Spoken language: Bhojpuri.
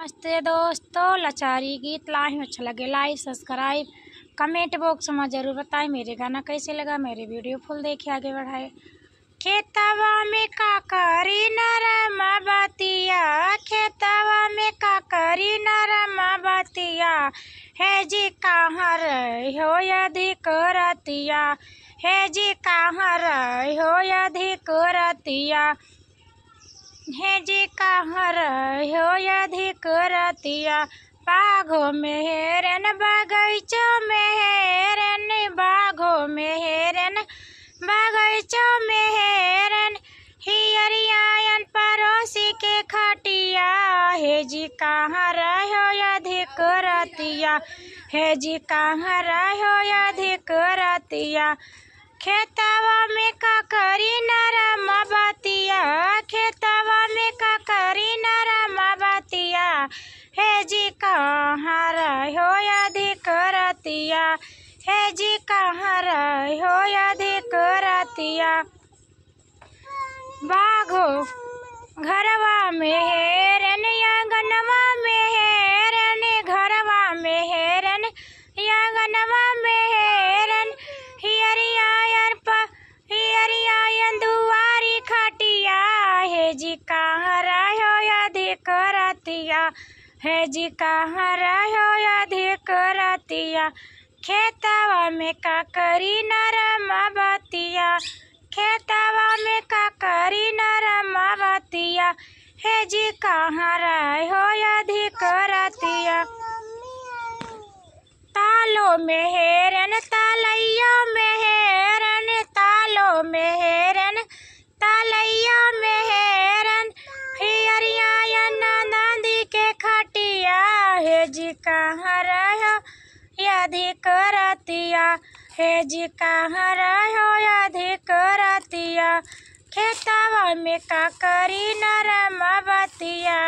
नमस्ते दोस्तों, लाचारी गीत लाए हैं। अच्छा लगे लाइक सब्सक्राइब कमेंट बॉक्स में जरूर बताएं मेरे गाना कैसे लगा। मेरे वीडियो फुल देखिए, आगे बढ़ाए। खेतवा में का करी नरमा बतिया, खेतवा में का करी नरमा बतिया, है जी कहाँ रही हो अधिक रतिया, है जी कहाँ रही हो अधिक रतिया, है जी कहाँ रही हो अधिक रतिया। बाघों में हेरन बगीचों में हेरन, बाघों में हेरन बगीचों में हेरन, हियरियायन पड़ोसी के खटिया, है जी कहाँ रही हो अधिक रतिया, है जी कहाँ रही हो अधिक रतिया। खेतवा में का करी नरमा बतिया, खेतवा में का करी नरमा बतिया, है जी कहाँ रही हो अधिक रतिया, है जी कहाँ रही हो अधिक रतिया। बाघो घरवा में हेरन, आंगनवा में हेरन, घरवा में हेरन, आंगनवा में हेरन, हियरियायन दुआरी खटिया, है जी कहाँ रही हो अधिक रतिया, है जी कहाँ रही हो अधिक रतिया। खेतवा में का करी नरमा बतिया, खेतवा में का करी नरमा बतिया, है जी कहाँ रही हो अधिक रतिया। तालों में हेरन, तालैया में हेरन, तालों में हेरन, तालैया में हेरन, हियरियायन नंदी के खटिया, है जी कहाँ रही हो अधिक रतिया, है जी कहाँ रही हो अधिक रतिया। खेतवा में का करी नरमा बतिया,